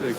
Wait.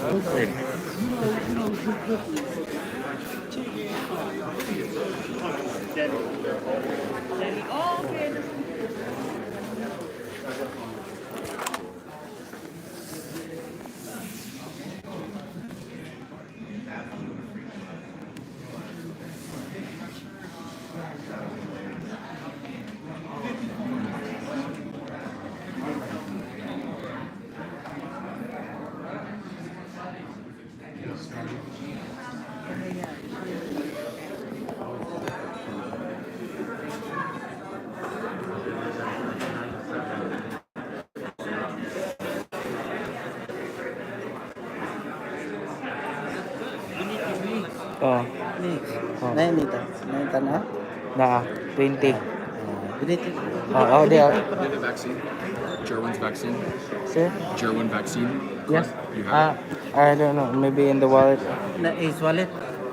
Oh, Next. oh. Nainita na? Na 20. Biniti. Oh, they are. Do you have the vaccine? Jerwin's vaccine? Sir? Jerwin vaccine? Yes. You have it? I don't know. Maybe in the wallet. Na is wallet?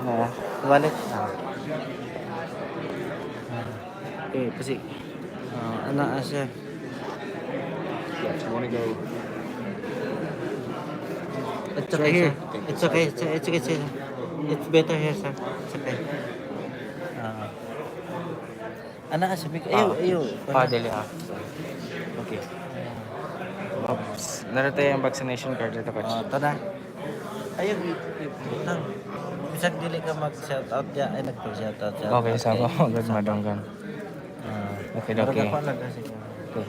No. Wallet? Okay, kasi. Ano siya? Yeah, do you want to go? It's Right okay, here. sir. It's okay, sir. It's okay, sir. It's better here, sir. It's okay. Ano siya? Ayo. Dali Okay. Oops. Narito yung vaccination card dito, coach. Ito na. Ayun, ito. Bisag dili ka mag-shoutout dyan. Ay, nagpag-shoutout dyan. Okay, sabo. Good madonggan. Okay. Okay. Okay.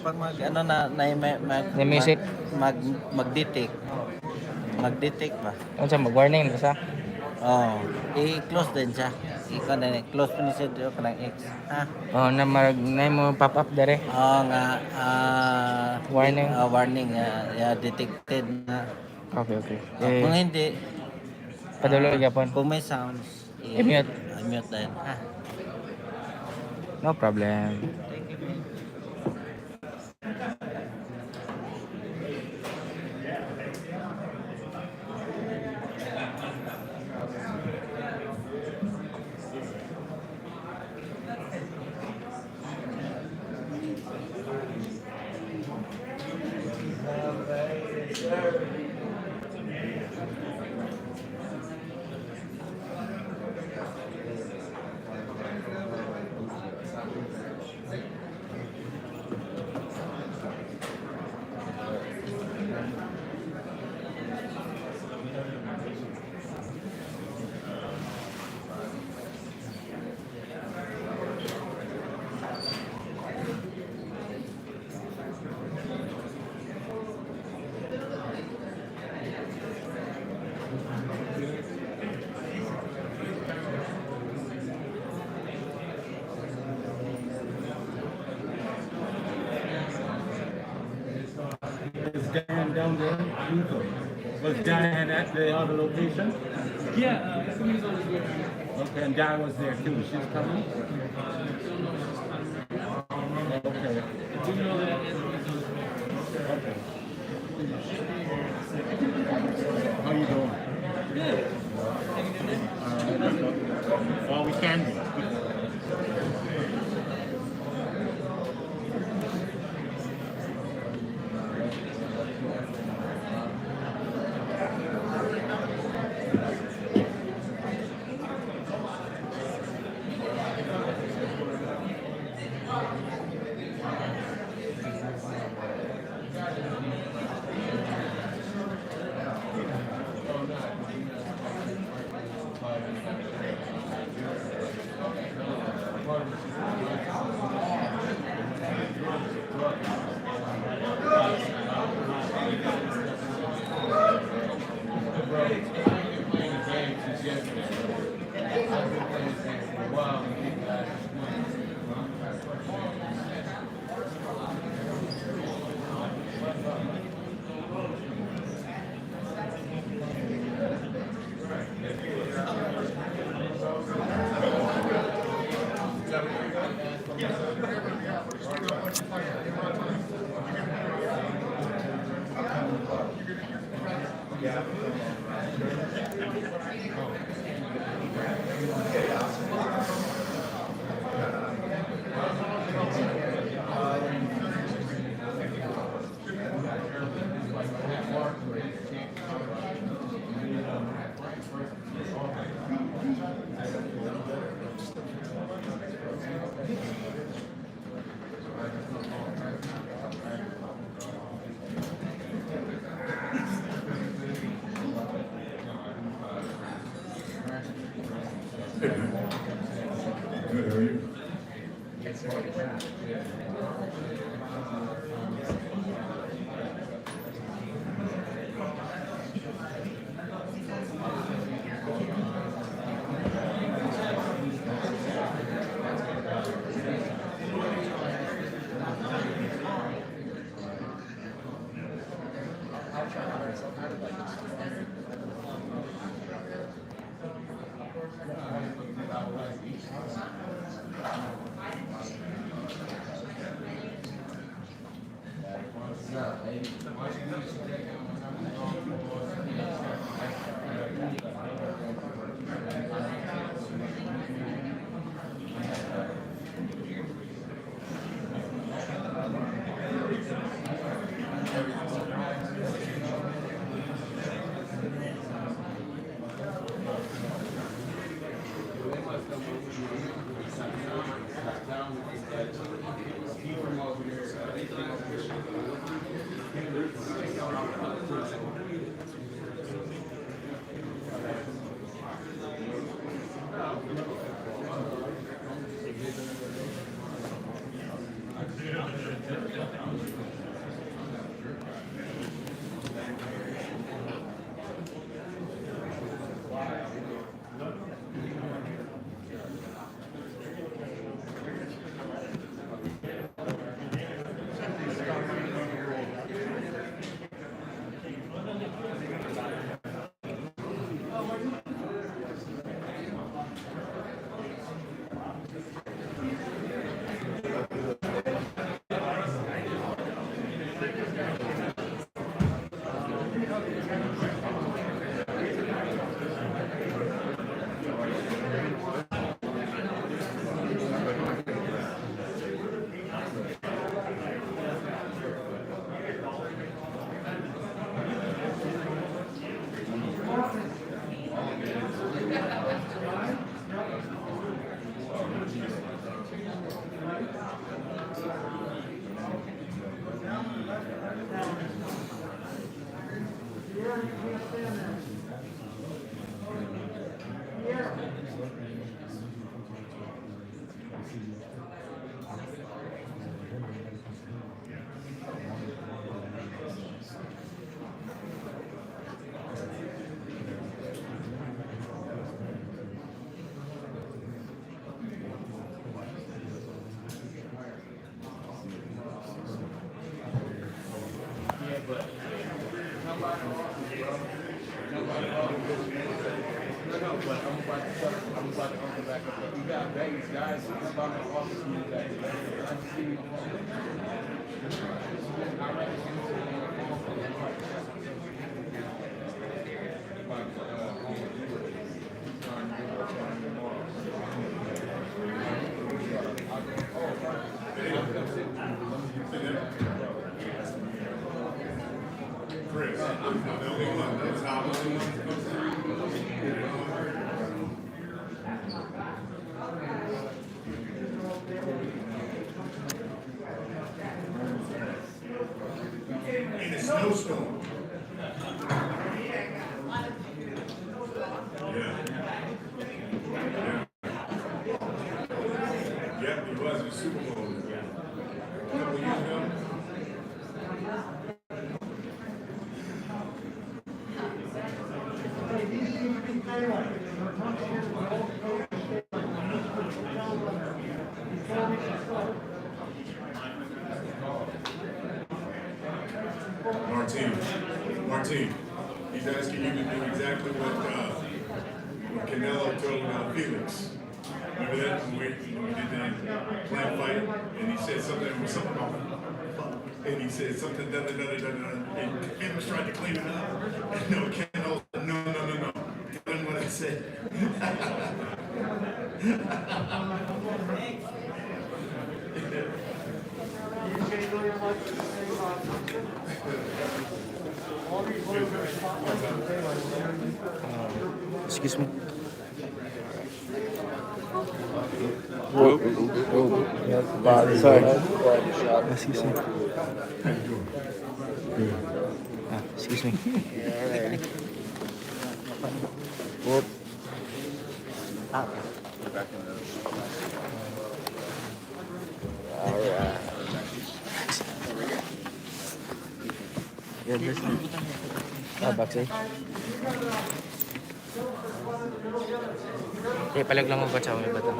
Pag mag, ano na, May music? mag-detect. Mag-detect ba? Ano siya, mag-warning ba siya? I-close din siya. Close pa niya siya dito ka ng X. Ha? Na mo pop-up dere. Nga. Warning? Warning. Detected na. Okay. Kung hindi, Padulo yapon. kung may sounds, I-mute. i-mute din. Ha? No problem. Is Diane down there? Was Diane at the other location? Yeah, somebody's always there. Okay, and Diane was there too. She's coming? Okay. Do you know that? Okay. How you doing? Good. All we can do. In a snowstorm. Yep, he was in the Super Bowl. A couple years ago. Martin, he's asking you to do exactly what Canelo told Felix. Remember that when we did the plant fight, and he said something about and he said something da da da da da, and Felix tried to clean it up, and no, Canelo, no, tell him what I said. Excuse me. Sorry. Excuse me. Excuse me. Whoop. Alright. Yeah, this one. Backside. Palag lang mo ba siya? May bata?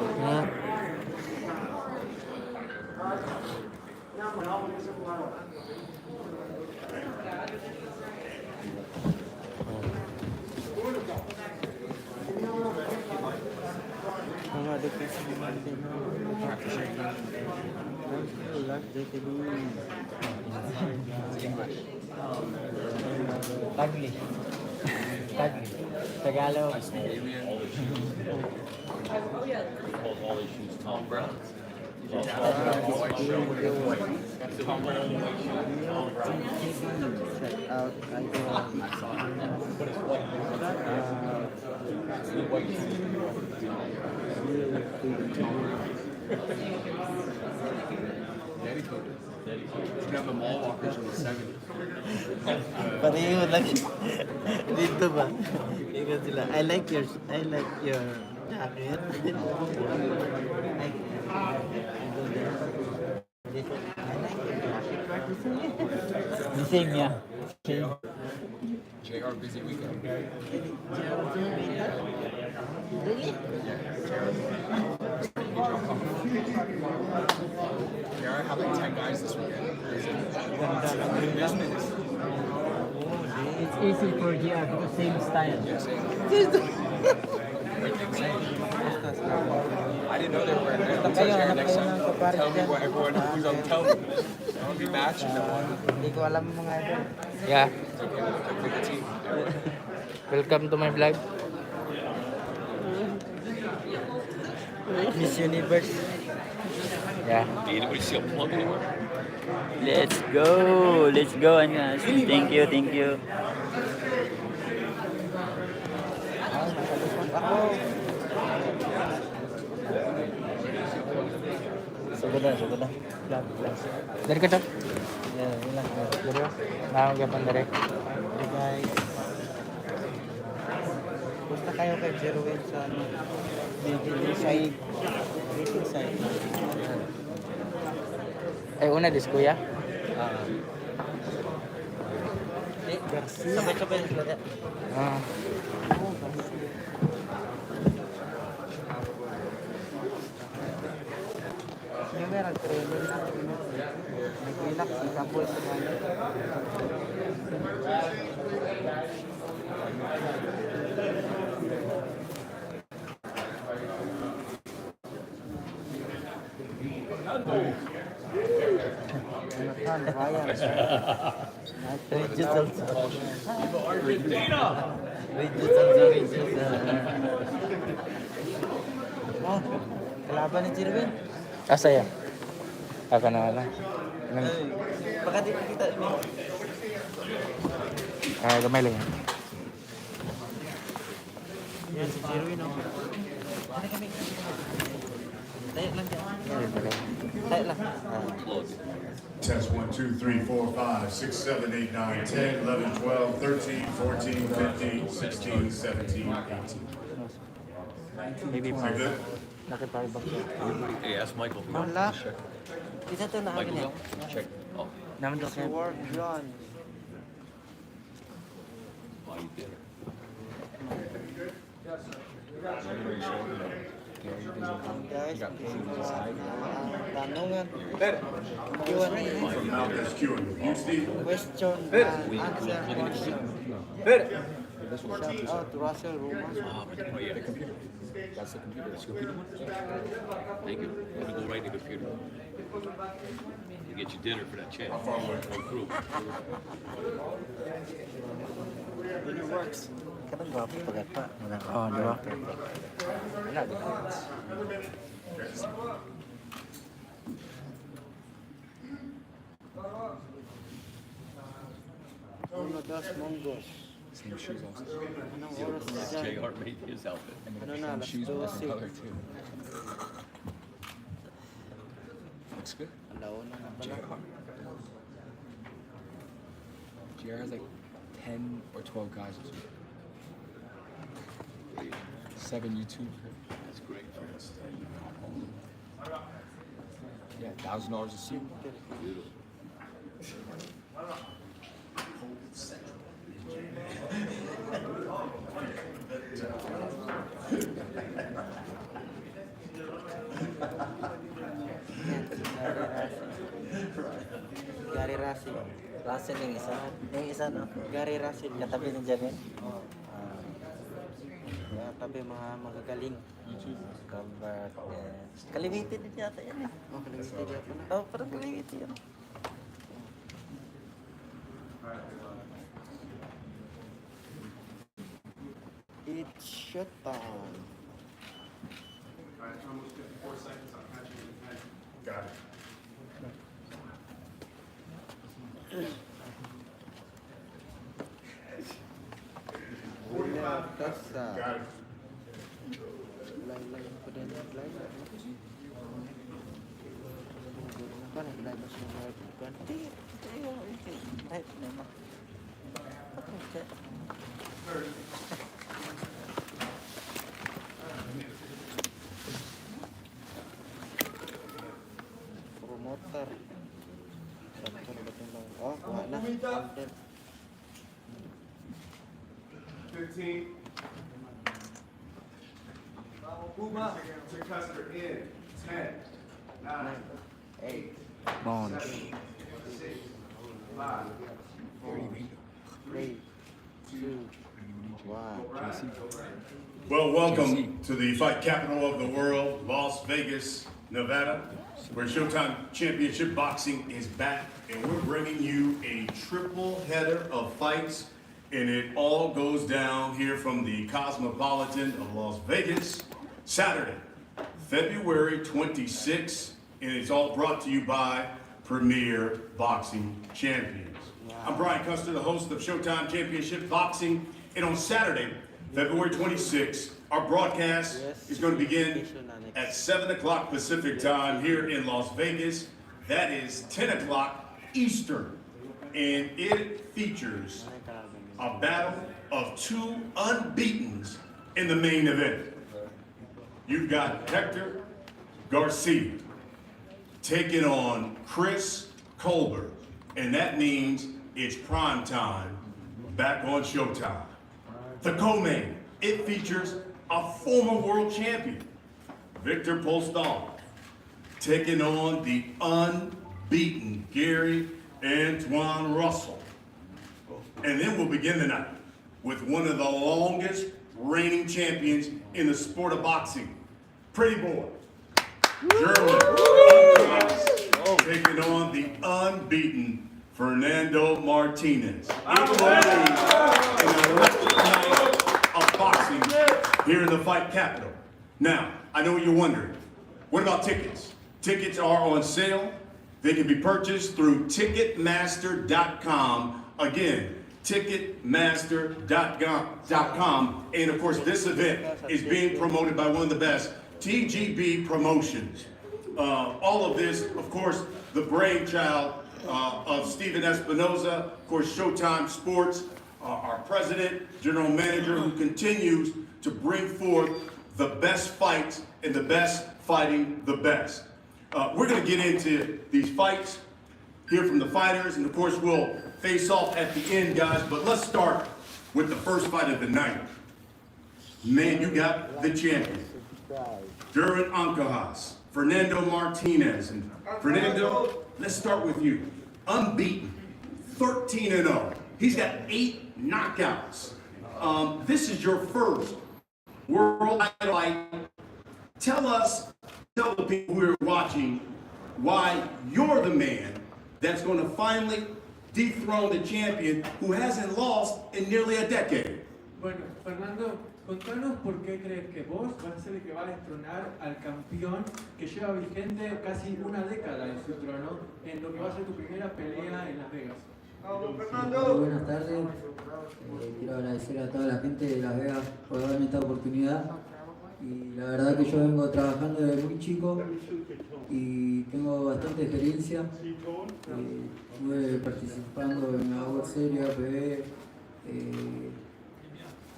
Tagli. Tagli. Tagalog. Shout out You can have the mall walkers in the 70s. Pareho lang dito ba? Ikaw sila. I like your jacket. The same, yeah. Same. JR busy weekend. Really? JR had like 10 guys this weekend. It's easy for GR because same style. I didn't know they were there. I'll tell JR next time. Tell me what everyone who's on television. I want to be matching them on. Hindi ko alam mga idol. Yeah. It's okay. We'll pick a team. Welcome to my vlog. Miss Universe. Yeah. Anybody see a plug anywhere? Let's go, Ancajas. Thank you. Ako. Sugod na. God bless. Dari ka, Chok? Yeah, yun lang. Dari ka? Nakakagapan dari. Hey guys. Punta kayo kay Jerwin sa dating side. Dating side. Ay, una, dis kuya. Sabay-sabay na sila. Ah. Yung meron, trailer na. Nag-relax, si Kapoy sa kanya. Ano ka, bayan. Regis also. Oh, kalaban ni Jerwin. Asa ya? Ako na wala. Baka di kita ini. Ah, gamay lang yan. Yan si Jerwin oh. Ano kami? Tayo lang dyan. Tayo lang. Test 1, 2, 3, 4, 5, 6, 7, 8, 9, 10, 11, 12, 13, 14, 15, 16, 17, 18. Maybe You pa. good? Nakiparbak siya. Hey, ask Michael. Wala. Isa to na akin eh. Check. Oh, Naman daw siya. Sword John. why you did it? Guys, tanungan. From Mount SQ in Houston. Question and answer question. Shout out to Russell Rumas. Oh, yeah, the computer. That's the computer. That's the computer one? Thank you. I'm gonna go right to the computer. To get you dinner for that check. How far away? Go through. When it works. Kadang gwapo pagkat pa. Oh, di ba? Wala, di ba? Uno, dos, monggos. Same shoes also. Anong oras na dyan? JR made his outfit. Ano na, alas Shoes are 12. different color too. Looks good. Alauna na pala. JR has like 10 or 12 guys this week. 7 YouTube. That's great. Yeah, $1,000 a suit. Gary Russell. Russell yung isa. Yung isa no? Gary Russell. Katabi ni Janet. Yan. katabi, mga magagaling. YouTube. Combat, yes. Kalimited din yata yan eh. Oh, kalimited yata na. Oh, parang kalimited yan. It's showtime. Got it. Wala kasa. Got it. Lain-lain pa din ang lain. Apa nih? Lain pas mulai bukan. Promoter. Satu betul. Oh, mana? Update. 15. Puma to Custer in 10, 9, 8, Bones. 7, 6, 5, 3, 2, 1. Well, welcome to the fight capital of the world, Las Vegas, Nevada, where Showtime Championship Boxing is back, and we're bringing you a triple header of fights, and it all goes down here from the Cosmopolitan of Las Vegas, Saturday, February 26th, and it's all brought to you by Premier Boxing Champions. I'm Brian Custer, the host of Showtime Championship Boxing, and on Saturday, February 26th, our broadcast is going to begin at 7 o'clock Pacific time here in Las Vegas. That is 10 o'clock Eastern, and it features a battle of two unbeatens in the main event. You've got Hector Garcia taking on Chris Colbert, and that means it's prime time back on Showtime. The co-main, it features a former world champion, Victor Postol, taking on the unbeaten Gary Antoine Russell. And then we'll begin the night with one of the longest reigning champions in the sport of boxing, Pretty Boy, German, taking on the unbeaten Fernando Martinez. It will be an electric night of boxing here in the fight capital. Now, I know what you're wondering. What about tickets? Tickets are on sale. They can be purchased through Ticketmaster.com. Again, Ticketmaster.com. And of course, this event is being promoted by one of the best, TGB Promotions. All of this, of course, the brainchild of Steven Espinoza, of course, Showtime Sports, our president, general manager, who continues to bring forth the best fights and the best fighting the best. We're going to get into these fights, hear from the fighters, and of course, we'll face off at the end, guys. But let's start with the first fight of the night. Man, you got the champion, Duran Ancajas, Fernando Martinez. And Fernando, let's start with you. Unbeaten, 13-0. He's got 8 knockouts. This is your first world title fight. Tell the people who are watching why you're the man that's going to finally dethrone the champion who hasn't lost in nearly a decade. Bueno, Fernando, contanos por qué crees que vos vas a ser el que va a destronar al campeón que lleva vigente casi una década en su trono en lo que va a ser tu primera pelea en Las Vegas. Muy buenas tardes. Quiero agradecer a toda la gente de Las Vegas por darme esta oportunidad. Y la verdad que yo vengo trabajando desde muy chico y tengo bastante experiencia. Estuve participando en la World Series, APB,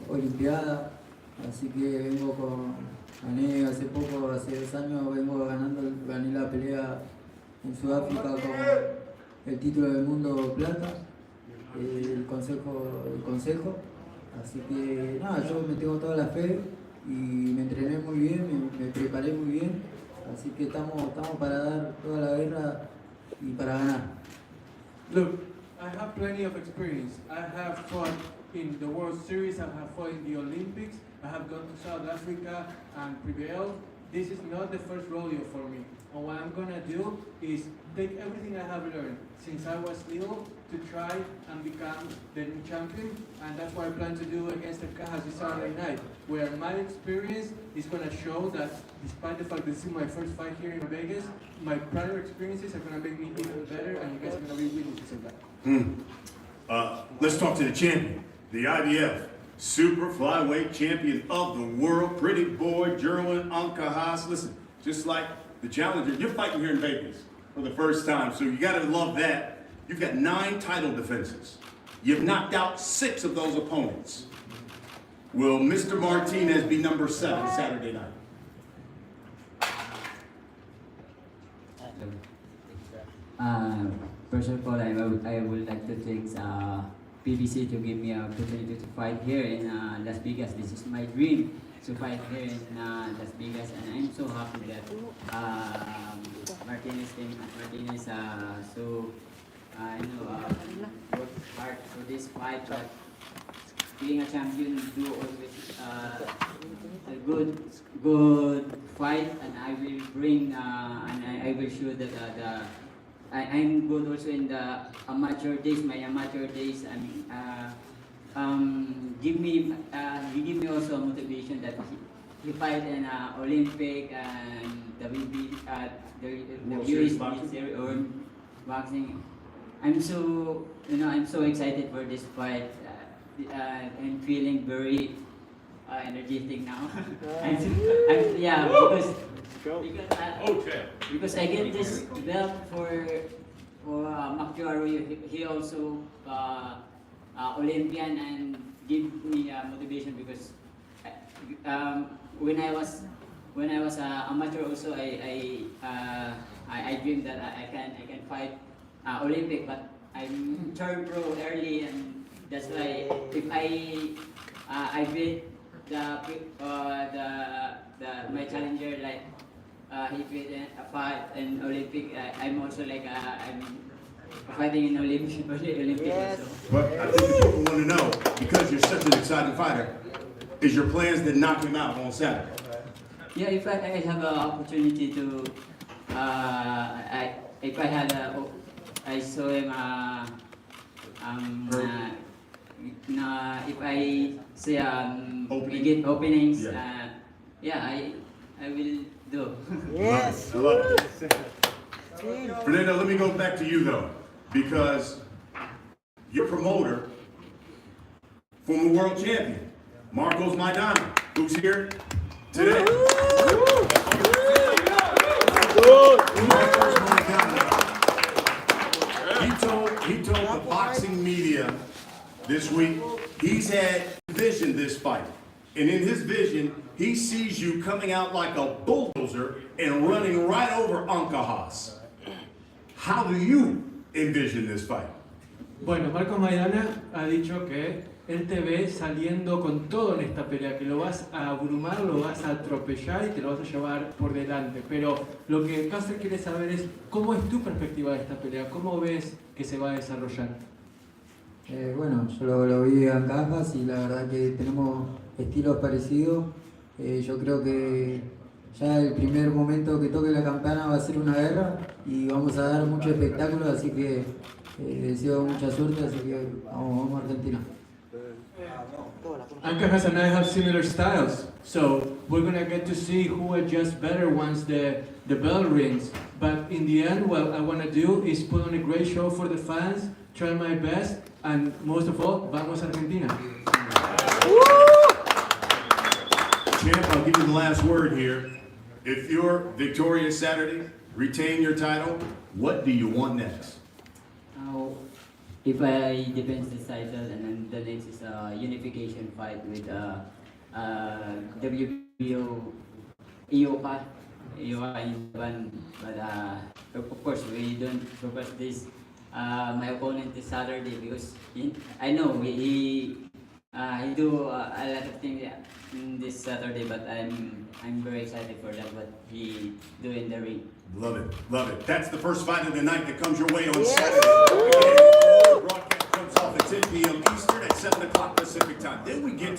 Olimpiada, así que gané hace poco, hace 2 años, gané la pelea en Sudáfrica con el título del mundo plata, el consejo. Así que nada, yo me tengo toda la fe y me entrené muy bien, me preparé muy bien, así que estamos para dar toda la guerra y para ganar. Luke, I have plenty of experience. I have fought in the World Series, I have fought in the Olympics, I have gone to South Africa and prevailed. This is not the first rodeo for me. And what I'm gonna do is take everything I have learned since I was little to try and become the new champion. And that's what I plan to do against Ancajas this Saturday night, where my experience is gonna show that despite the fact that this is my first fight here in Vegas, my prior experiences are gonna make me even better, and you guys are gonna be witnesses of that. Let's talk to the champion, the IBF super flyweight champion of the world, pretty boy Jerwin Ancajas. Listen, just like the challenger, you're fighting here in Vegas for the first time, so you gotta love that. You've got 9 title defenses. You've knocked out 6 of those opponents. Will Mr. Martinez be number 7 Saturday night? First of all, I would like to thank PBC to give me an opportunity to fight here in Las Vegas. This is my dream to fight here in Las Vegas, and I'm so happy that Martinez worked hard for this fight. But being a champion, do always a good fight, and I will bring and I will show that I'm good also in the amateur days. My amateur days, he give me also a motivation that he fight in Olympic and the US or boxing. I'm so excited for this fight. I'm feeling very energetic now. Because I get this belt for Makiaro. He also Olympian and give me motivation because when I was amateur also I dreamed that I can fight Olympic, but I turned pro early, and that's why if I beat my challenger like he beat a fight in Olympic, I'm also like I'm fighting in Olympic also. But I think the people want to know, because you're such an exciting fighter, is your plans to knock him out on Saturday? Yeah, if I have an opportunity to, I saw him, if I say we get openings, I will do. Yes. I love it. Fernando, let me go back to you though, because your promoter, former world champion, Marcos Maidana, who's here today. Marcos Maidana, he told the boxing media this week he's had vision this fight. And in his vision, he sees you coming out like a bulldozer and running right over Ancajas. How do you envision this fight? Bueno, Marcos Maidana ha dicho que él te ve saliendo con todo en esta pelea, que lo vas a abrumar, lo vas a atropellar y te lo vas a llevar por delante. Pero lo que Cáceres quiere saber es cómo es tu perspectiva de esta pelea, cómo ves que se va a desarrollar. Bueno, yo lo vi en Ancajas y la verdad que tenemos estilos parecidos. Yo creo que ya el primer momento que toque la campana va a ser una guerra y vamos a dar mucho espectáculo, así que deseo mucha suerte, así que vamos a Argentina. Ancajas and I have similar styles, so we're gonna get to see who adjusts better once the bell rings. But in the end, what I wanna do is put on a great show for the fans, try my best, and most of all, vamos Argentina. Champ, I'll give you the last word here. If you're victorious Saturday, retain your title, what do you want next? If I defend this title, and then the next is a unification fight with WBO EOPA in Japan. But of course, we don't focus this. My opponent is Saturday because I know he do a lot of things in this Saturday, but I'm very excited for that what he do in the ring. Love it, love it. That's the first fight of the night that comes your way on Saturday.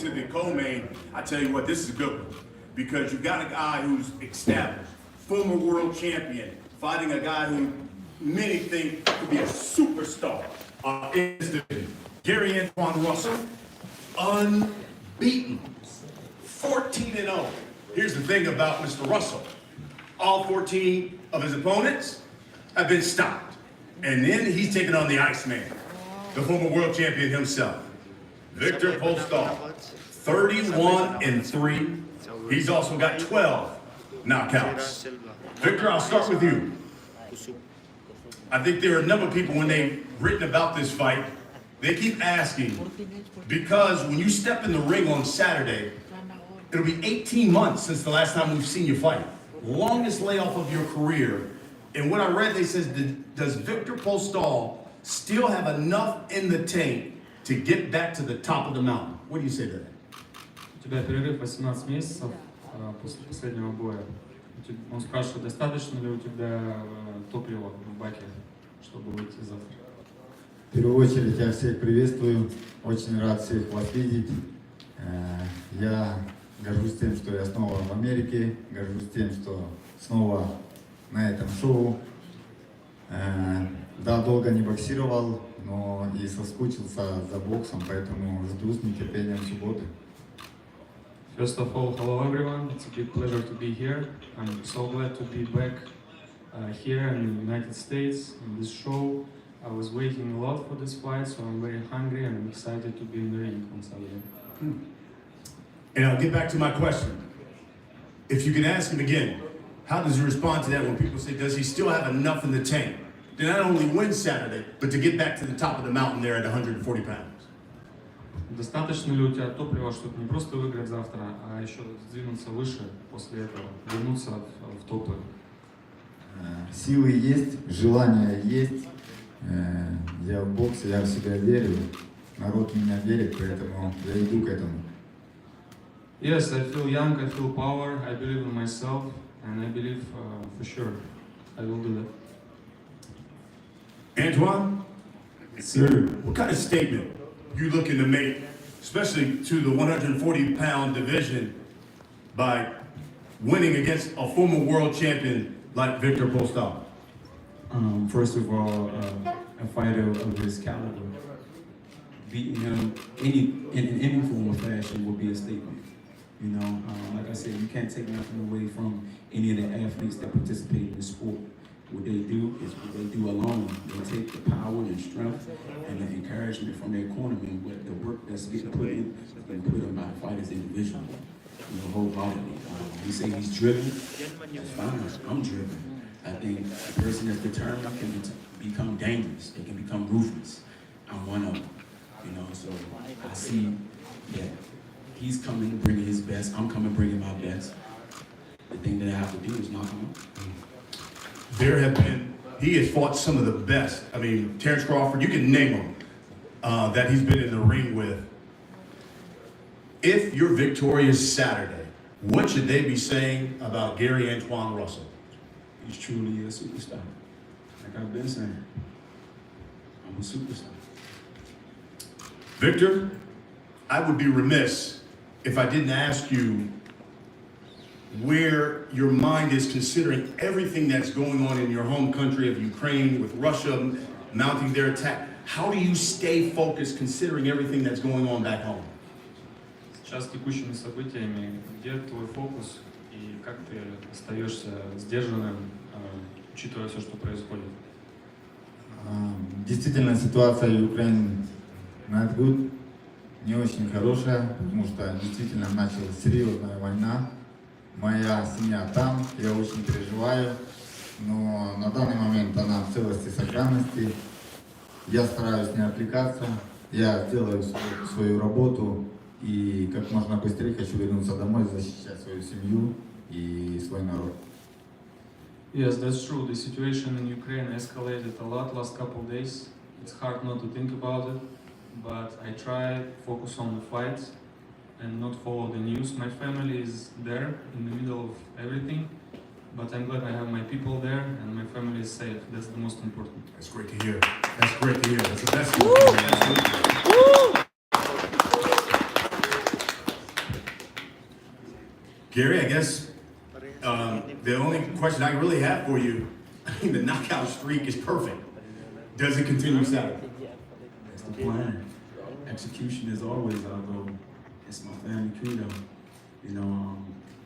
to the co-main, I tell you what, this is a good one. Because you got a guy who's established, former world champion, fighting a guy who many think could be a superstar in this division. Gary Antoine Russell, unbeaten, 14-0. Here's the thing about Mr. Russell. All 14 of his opponents have been stopped. And then he's taken on the Iceman, the former world champion himself. Victor Postol, 31-3. He's also got 12 knockouts. Victor, I'll start with you. I think there are a number of people, when they've written about this fight, they keep asking, because when you step in the ring on Saturday, it'll be 18 months since the last time we've seen you fight. Longest layoff of your career. And what I read, they says, does Victor Postol still have enough in the tank to get back to the top of the mountain? What do you say to that? У тебя перерыв 18 месяцев после последнего боя. Он спрашивает, достаточно ли у тебя топлива в баке, чтобы выйти завтра? В первую очередь я всех приветствую, очень рад всех вас видеть. Я горжусь тем, что я снова в Америке, горжусь тем, что снова на этом шоу. Да, долго не боксировал, но и соскучился за боксом, поэтому жду с нетерпением субботы. First of all, hello everyone. It's a big pleasure to be here. I'm so glad to be back here in the United States in this show. I was waiting a lot for this fight, so I'm very hungry and I'm excited to be in the ring on Saturday. And I'll get back to my question. If you can ask him again, how does he respond to that when people say, does he still have enough in the tank to not only win Saturday, but to get back to the top of the mountain there at 140 pounds? Достаточно ли у тебя топлива, чтобы не просто выиграть завтра, а еще сдвинуться выше после этого, вернуться в топы? Силы есть, желание есть. Я в боксе, я в себя верю. Народ в меня верит, поэтому я иду к этому. Yes, I feel young, I feel power, I believe in myself, and I believe for sure I will do that. Antoine? Sir. What kind of statement you looking to make, especially to the 140-pound division, by winning against a former world champion like Victor Postol? First of all, a fighter of his caliber, beating him in any form or fashion would be a statement. You know, like I said, you can't take nothing away from any of the athletes that participate in the sport. What they do is what they do alone. They take the power and strength and the encouragement from their cornermen, but the work that's getting put in is being put in by fighters individually, you know, wholeheartedly. You say he's driven, that's fine, I'm driven. I think a person that's determined can become dangerous, they can become ruthless. I'm one of them, you know, so I see that he's coming, bringing his best, I'm coming, bringing my best. The thing that I have to do is knock him out. He has fought some of the best. I mean, Terrence Crawford, you can name them that he's been in the ring with. If you're victorious Saturday, what should they be saying about Gary Antoine Russell? He's truly a superstar. Like I've been saying, I'm a superstar. Victor, I would be remiss if I didn't ask you where your mind is considering everything that's going on in your home country of Ukraine with Russia mounting their attack. How do you stay focused considering everything that's going on back home? Сейчас с текущими событиями, где твой фокус и как ты остаешься сдержанным, учитывая все, что происходит? Действительно, ситуация в Украине not good, не очень хорошая, потому что действительно началась серьезная война. Моя семья там, я очень переживаю, но на данный момент она в целости и сохранности. Я стараюсь не отвлекаться, я делаю свою работу и как можно быстрее хочу вернуться домой, защищать свою семью и свой народ. Yes, that's true. The situation in Ukraine escalated a lot last couple of days. It's hard not to think about it, but I try focus on the fight and not follow the news. My family is there in the middle of everything, but I'm glad I have my people there and my family is safe. That's the most important. That's great to hear. That's great to hear. That's the best thing. Gary, I guess the only question I really have for you, I mean, the knockout streak is perfect. Does it continue Saturday? That's the plan. Execution is always our goal. It's my family credo. You know,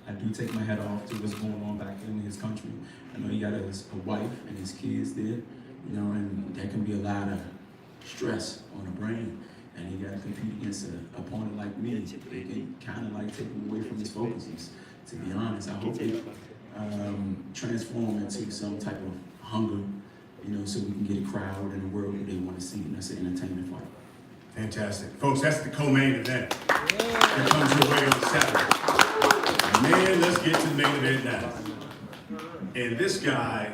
I do take my hat off to what's going on back in his country. I know he got a wife and his kids there, you know, and there can be a lot of stress on the brain. And he got to compete against an opponent like me. It can kind of like take him away from his focus. To be honest, I hope it transform into some type of hunger, you know, so we can get a crowd in the world that they want to see, and that's an entertainment fight. Fantastic. Folks, that's the co-main event. Here comes your way on Saturday. Man, let's get to the main event now. And this guy,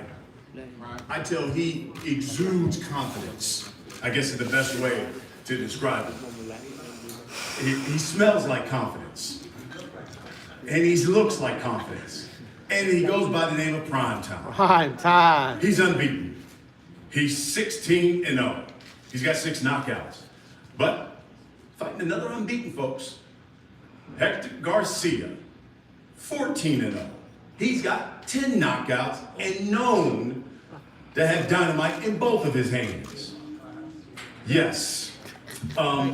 I tell he exudes confidence. I guess is the best way to describe him. He smells like confidence. And he looks like confidence. And he goes by the name of Prime Time. Prime Time. He's unbeaten. He's 16-0. He's got 6 knockouts. But fighting another unbeaten, folks. Hector Garcia, 14-0. He's got 10 knockouts and known to have dynamite in both of his hands. Yes.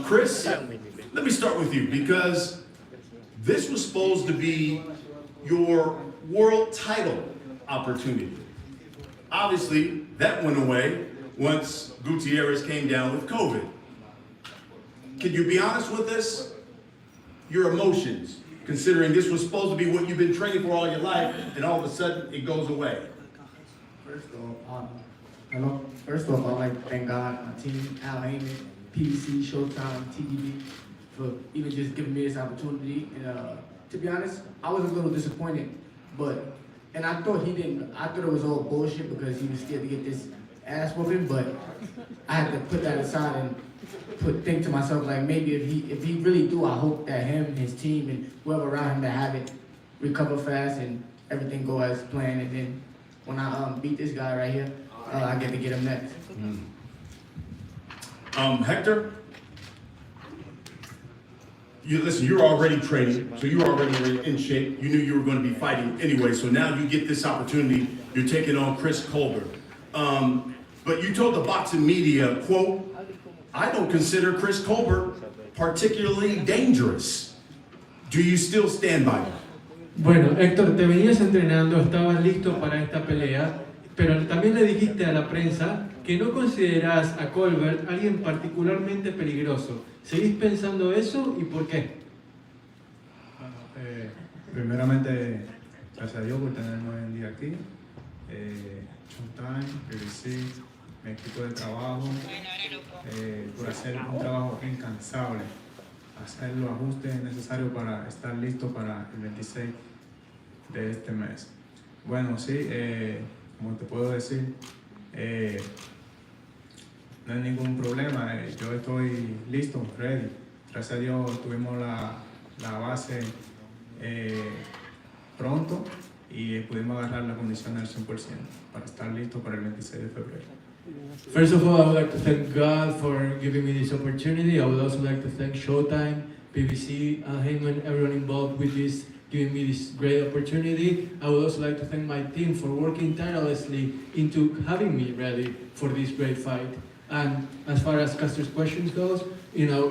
Chris, let me start with you because this was supposed to be your world title opportunity. Obviously, that went away once Gutierrez came down with COVID. Can you be honest with us? Your emotions, considering this was supposed to be what you've been training for all your life, and all of a sudden it goes away. First off, I'd like to thank God, my team, Al Heyman, PBC, Showtime, TDB, for even just giving me this opportunity. And to be honest, I was a little disappointed, and I thought it was all bullshit because he was scared to get this ass whooping, but I had to put that aside and think to myself, like, maybe if he really do, I hope that him, his team, and whoever around him that have it recover fast and everything go as planned. And then when I beat this guy right here, I get to get him next. Hector, you're already training, so you're already in shape. You knew you were going to be fighting anyway, so now you get this opportunity. You're taking on Chris Colbert. But you told the boxing media, quote, I don't consider Chris Colbert particularly dangerous. Do you still stand by that? Bueno, Héctor, te venías entrenando, estabas listo para esta pelea, pero también le dijiste a la prensa que no considerás a Colbert alguien particularmente peligroso. ¿Seguís pensando eso y por qué? Bueno, primeramente, gracias a Dios por tenernos hoy en día aquí. Showtime, PBC, mi equipo de trabajo, por hacer un trabajo incansable, hacer los ajustes necesarios para estar listo para el 26 de este mes. Bueno, sí, como te puedo decir, no hay ningún problema, yo estoy listo, ready. Gracias a Dios tuvimos la base pronto y pudimos agarrar la condición al 100% para estar listo para el 26 de febrero. First of all, I would like to thank God for giving me this opportunity. I would also like to thank Showtime, PBC, Al Heyman, everyone involved with this, giving me this great opportunity. I would also like to thank my team for working tirelessly into having me ready for this great fight. And as far as Castor's questions goes, you know,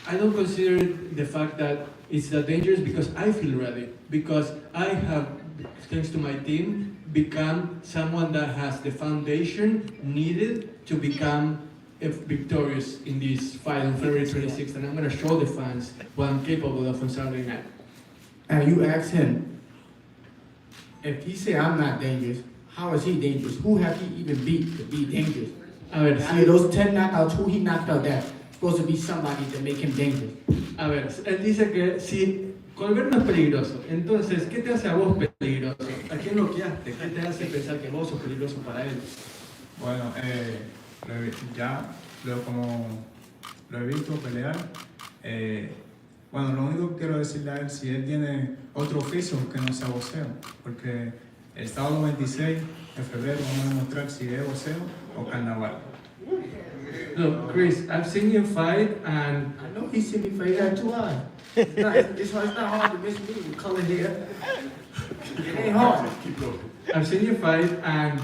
I don't consider the fact that it's that dangerous because I feel ready, because I have, thanks to my team, become someone that has the foundation needed to become victorious in this fight on February 26th, and I'm going to show the fans what I'm capable of on Saturday night. And you ask him, if he say I'm not dangerous, how is he dangerous? Who have he even beat to be dangerous? A ver, I mean, those 10 knockouts, who he knocked out that? Supposed to be somebody to make him dangerous. A ver, él dice que si Colbert no es peligroso, entonces, ¿qué te hace a vos peligroso? ¿A quién noqueaste? ¿Qué te hace pensar que vos sos peligroso para él? Bueno, como lo he visto pelear, bueno, lo único que quiero decirle a él, si él tiene otro oficio que no sea boxeo, porque el sábado 26 de febrero vamos a demostrar si es boxeo o carnaval. Look, Chris, I've seen you fight, and I know he's seen me fight. He got 2 eyes. It's not hard to miss me with color hair. It ain't hard. I've seen you fight, and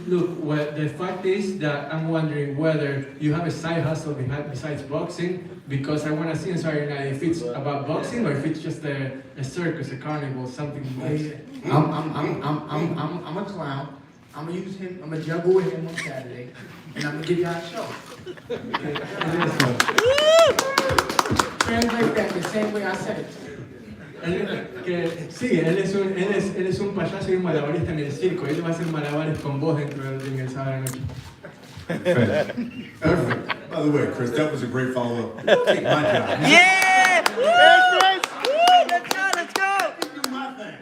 look, well, the fact is that I'm wondering whether you have a side hustle besides boxing, because I want to see on Saturday night if it's about boxing or if it's just a circus, a carnival, something. I'm a clown. I'm gonna use him. I'm gonna juggle with him on Saturday, and I'm gonna give y'all a show. Translate that the same way I said it. Sí, él es un payaso y un malabarista en el circo. Él va a hacer malabares con vos dentro del ring el sábado noche. Perfect. By the way, Chris, that was a great follow-up. Take my job. Yeah! Let's go! Do my thing.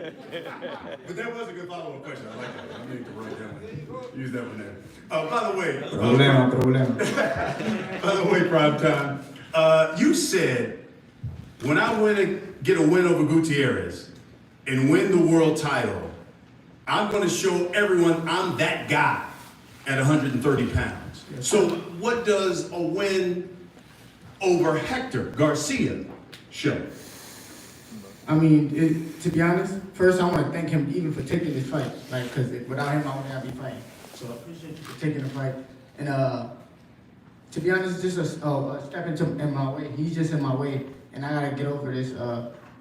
But that was a good follow-up question. I like that. I need to write that one. Use that one there. By the way. Problema. By the way, Prime Time. You said, when I win get a win over Gutierrez and win the world title, I'm going to show everyone I'm that guy at 130 pounds. So what does a win over Hector Garcia show? I mean, to be honest, first I want to thank him even for taking this fight, like, because without him I would not be fighting. So I appreciate you for taking the fight. And to be honest, just a step in my way. He's just in my way, and I gotta get over this.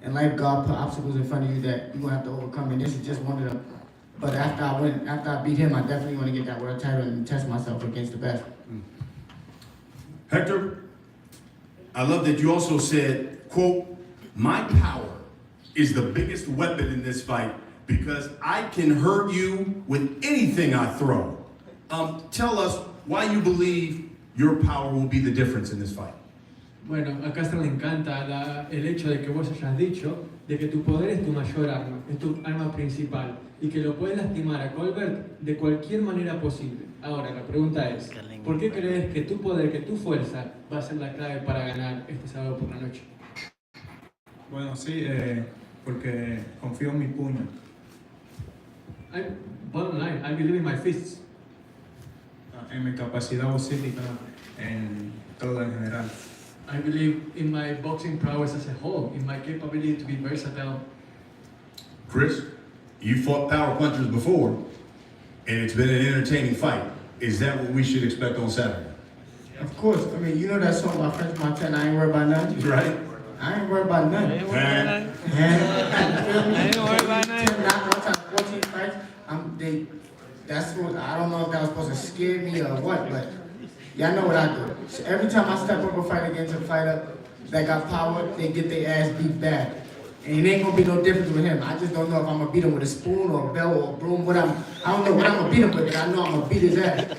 And life, God put obstacles in front of you that you're gonna have to overcome, and this is just one of them. But after I beat him, I definitely want to get that world title and test myself against the best. Hector, I love that you also said, quote, my power is the biggest weapon in this fight because I can hurt you with anything I throw. Tell us why you believe your power will be the difference in this fight. Bueno, acá se me encanta el hecho de que vos hayas dicho de que tu poder es tu mayor arma, es tu arma principal y que lo puedes lastimar a Colbert de cualquier manera posible. Ahora, la pregunta es, ¿por qué crees que tu poder, que tu fuerza va a ser la clave para ganar este sábado por la noche? Bueno, sí, porque confío en mi puño. Bottom line, I believe in my fists. En mi capacidad vocílica, en todo en general. I believe in my boxing prowess as a whole, in my capability to be versatile. Chris, you fought power punchers before, and it's been an entertaining fight. Is that what we should expect on Saturday? Of course. I mean, you know that song by French Montana, I ain't worried about nothing. Right. I ain't worried about nothing. I ain't worried about nothing. I ain't worried about nothing. 14 fights. That's what, I don't know if that was supposed to scare me or what, but y'all know what I do. So every time I step up a fight against a fighter that got power, they get their ass beat bad. And it ain't gonna be no difference with him. I just don't know if I'm gonna beat him with a spoon or a bell or a broom. I don't know what I'm gonna beat him with, but I know I'm gonna beat his ass.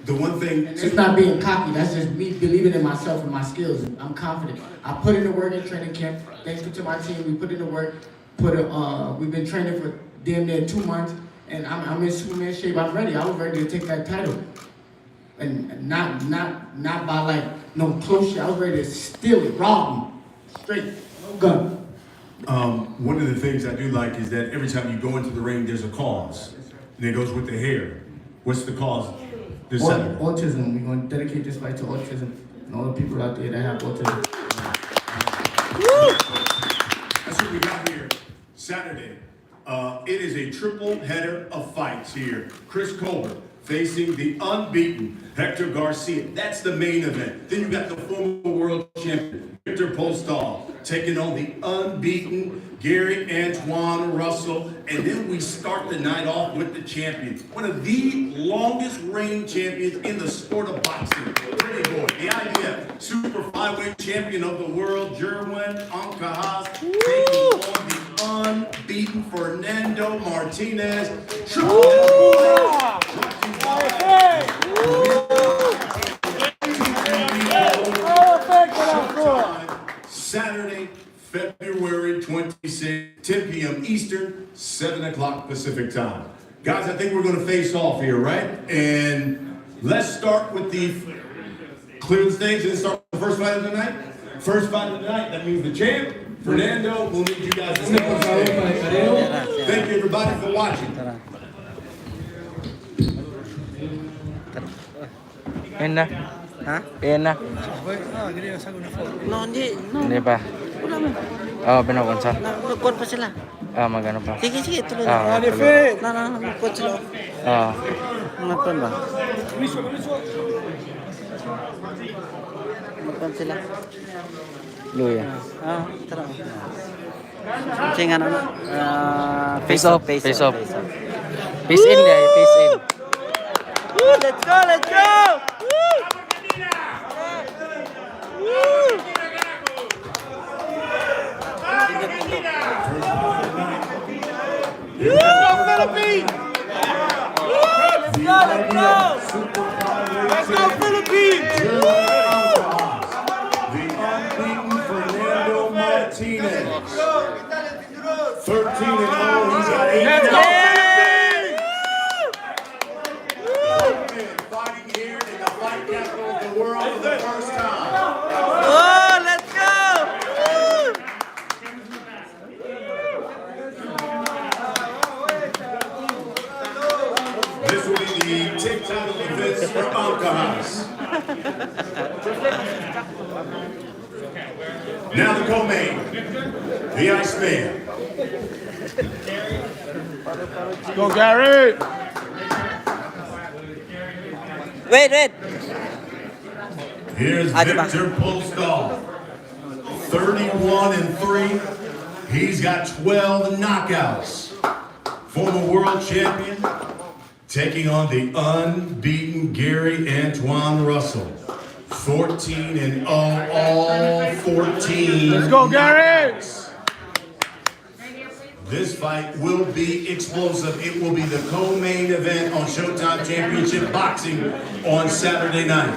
The one thing... And it's not being cocky, that's just me believing in myself and my skills. I'm confident. I put in the work in training camp. Thanks to my team, we put in the work. We've been training for damn near 2 months, and I'm in Superman shape. I'm ready. I was ready to take that title. And not by like no close shit. I was ready to steal it, rob him, straight, no gun. One of the things I do like is that every time you go into the ring, there's a cause, and it goes with the hair. What's the cause? Autism. We're going to dedicate this fight to autism and all the people out there that have autism. That's what we got here Saturday. It is a triple header of fights here. Chris Colbert facing the unbeaten Hector Garcia. That's the main event. Then you got the former world champion, Victor Postol, taking on the unbeaten Gary Antoine Russell. And then we start the night off with the champion, one of the longest reigning champions in the sport of boxing. Pretty boy, the IBF super flyweight champion of the world, Jerwin Ancajas, taking on the unbeaten Fernando Martinez. Saturday, February 26th, 10 p.m. Eastern, 7 o'clock Pacific time. Guys, I think we're going to face off here, right? And let's start with clear the stage and start with the first fight of the night. First fight of the night, that means the champ, Fernando. We'll need you guys to step on stage. Thank you, everybody, for watching. Yan na. Ha? Ayan na. No, hindi. No. Hindi pa. Wala mo. Pinakonsa. Nag-call pa sila. Magano pa. Sige, sige. Tuloy Ah, na. tuloy. Nag-call sila. Nag-call ba? Nag-call sila. Luya. Tara. Singa na. Face off. Face Face off. off. Face in deh, face in. Woo, let's go, let's go! Woo! Woo! Let's go, Philippines! Woo! Let's go, let's go! Let's go, Philippines! The unbeaten Fernando Martinez. 13-0, he's got 8 Let's go, fighting here in the fight capital of the world for the first time. Oh, let's go! This will be the tip title events for Ancajas. Now the co-main, the Iceman. Go, Gary! Wait. Here's Victor Polskov, 31-3. He's got 12 knockouts. Former world champion, taking on the unbeaten Gary Antoine Russell. 14-0, all 14. Let's go, Gary! This fight will be explosive. It will be the co-main event on Showtime Championship Boxing on Saturday night.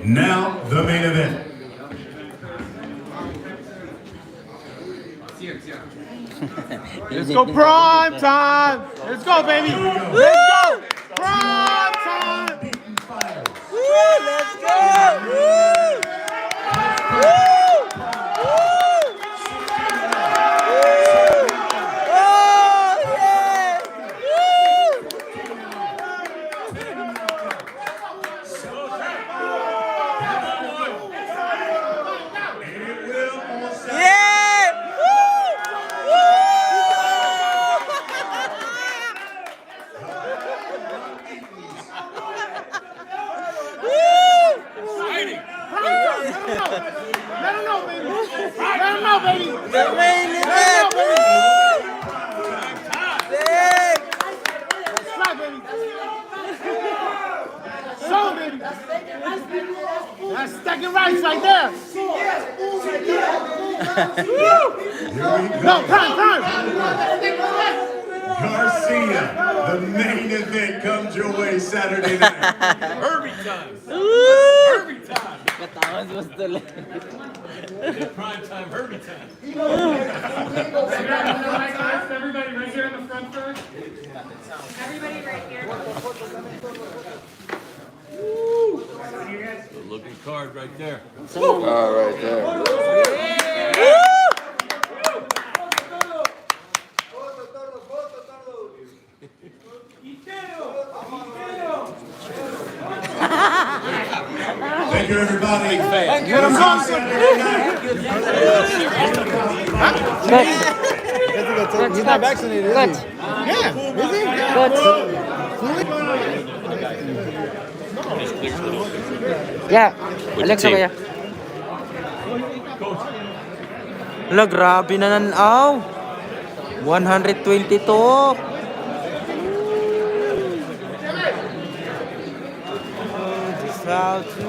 Now, the main event. Let's go, prime time! Let's go, baby! Let's go! Prime time! Woo, let's go! Woo! Woo! Woo! Oh, yeah! Woo! Yeah! Let him know, baby! Let him know, baby! The main event! Sick! That's right, baby! Show him, baby! That's stacking rice right there! No, time! Garcia, the main event comes your way Saturday night. Herbie time. Woo! Time. Katawan mo tuloy. Prime time, Herbie time. Everybody right here in the front first. Everybody right here. The looking card right there. Right there. Thank you, everybody. Get him on! He's not vaccinated, is he? Yeah, is he? Yeah. Alexa kaya. Hala, grabe na nanaw. 122. This how to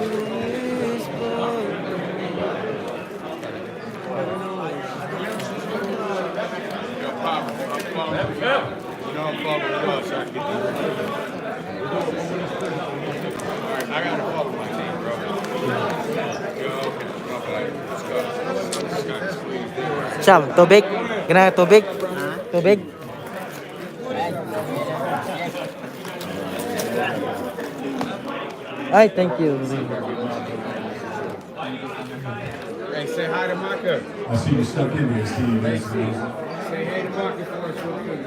Siya, tubig. Gana tubig. Tubig. Ay, thank you. Hey, say hi to Micah. I see you stuck in there, Steve. Say hey to Marcus for us real quick.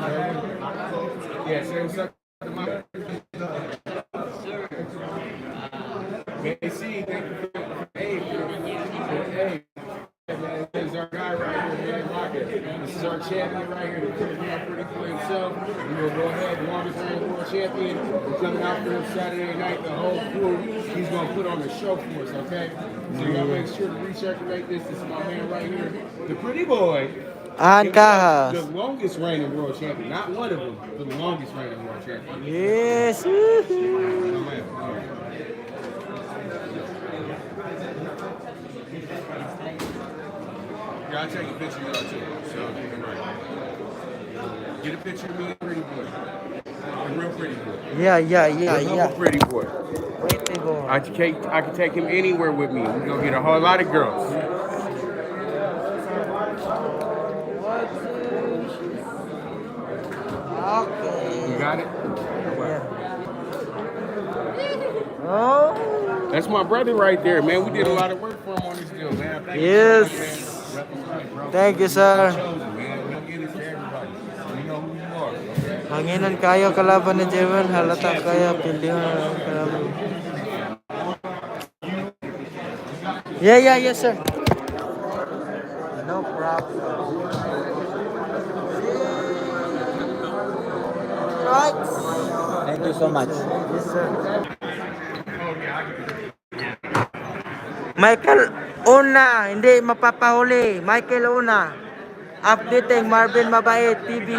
Yeah, say what's up to Marcus. JC, thank you for Abe. This is our guy right here, man, Marcus. This is our champion right here. The pretty for himself. We're going to go ahead, longest reigning world champion. We're coming out for him Saturday night. The whole crew, he's going to put on a show for us, okay? So you got to make sure to recirculate this. This is my man right here, the pretty boy. Ancajas. The longest reigning world champion. Not one of them, but the longest reigning world champion. Yes. Yeah, I'll take a picture of y'all too. So, get a picture of me and pretty boy. A real pretty boy. Yeah. Pretty boy. Pretty boy. I can take him anywhere with me. We're going to get a whole lot of girls. Okay. You got it? Oh. That's my brother right there, man. We did a lot of work for him on this deal, man. Thank Yes. you so much, man. Thank you, sir. Chosen, man. We don't get it to everybody. You know who you are. Hanginan kayo kalaban ni Jewel. Halata kaya pilihan ang kalaban. Yes, sir. No problem. Right. Thank you so much. Yes, sir. Michael Una, hindi mapapahuli. Michael Una. Updating Marvin Mabait TV.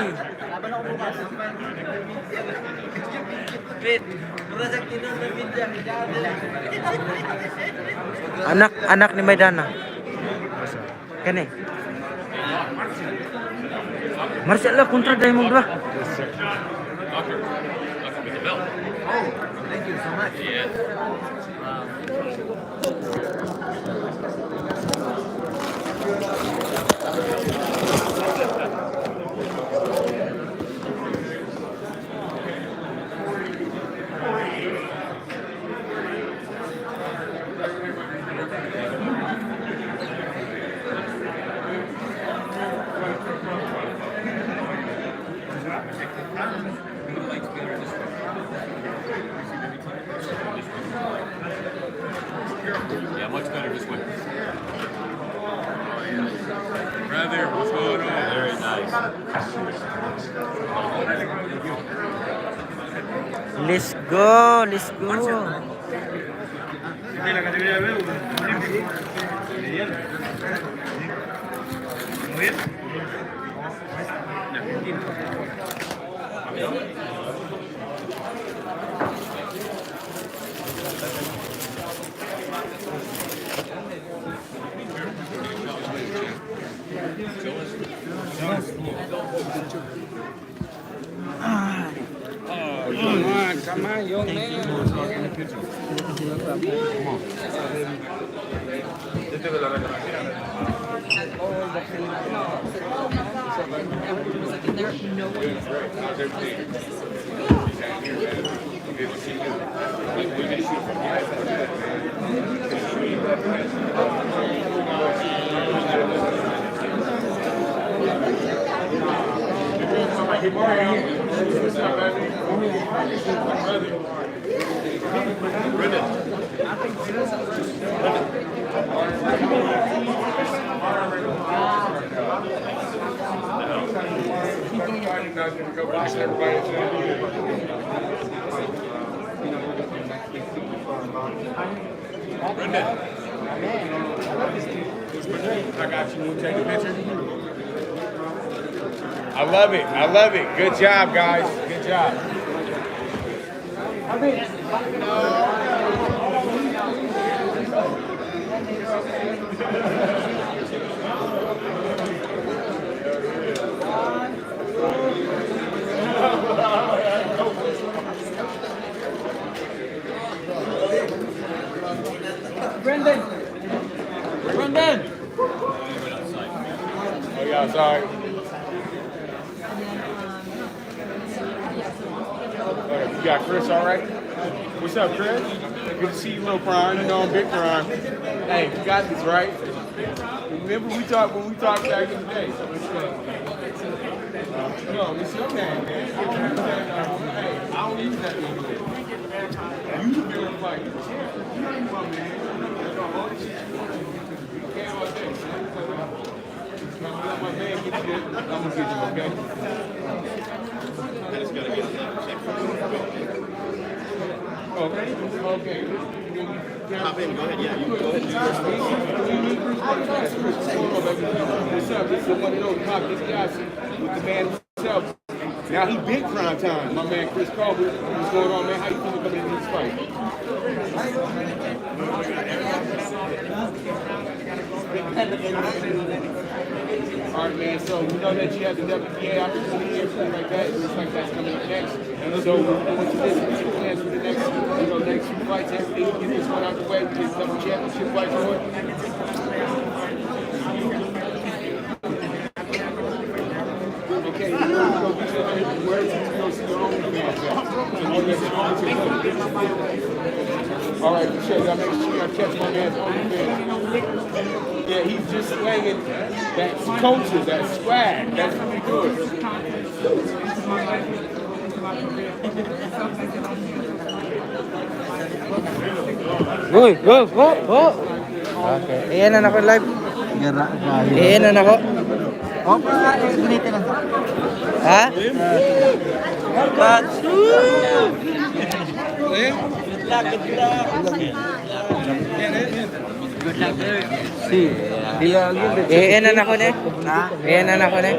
Anak ni Maidana. Kani. Marcel lah kontra dahil mong dua. Doctor with the belt. Oh, thank you so much. Yeah. Yeah, much better this way. Brother, what's going on? Very nice. Let's go, let's go. Come on, young man. I got you. We'll take a picture. I love it. I love it. Good job, guys. Good job. Brendan. Oh, yeah, sorry. You got Chris all right? What's up, Chris? Good to see you, little Prime. You know I'm big Prime. Hey, you got this, right? Remember when we talked back in the day. So let's go. No, it's your name, man. Hey, I don't use that anymore. You feel like you ain't my man. All the shit you want. You can't all day. Let my man get you there. I'm gonna get you, okay? I just gotta get that check from you. Okay. Okay. Hop in, go ahead. Yeah, you go ahead. What's up? This is one of those pop this guy with the man himself. Now he big prime time. My man Chris Colbert. What's going on, man? How you feeling coming into this fight? All right, man. So we know that you have the WBA opportunity and everything like that. It looks like that's coming up next. So what you did, what's your plans for the next, next few fights? Everything, get this one out the way. We get a couple championship fights going. Okay, you go get your where you go see your own fans. All right, sure. I make sure I catch my man's own fans. Yeah, he's just slanging that culture, that swag. That's what we do. Go, go, go, go. Okay. Ayan na ako live. Ayan na ako. Ha? Ayan na ako ne. Ayan na ako ne.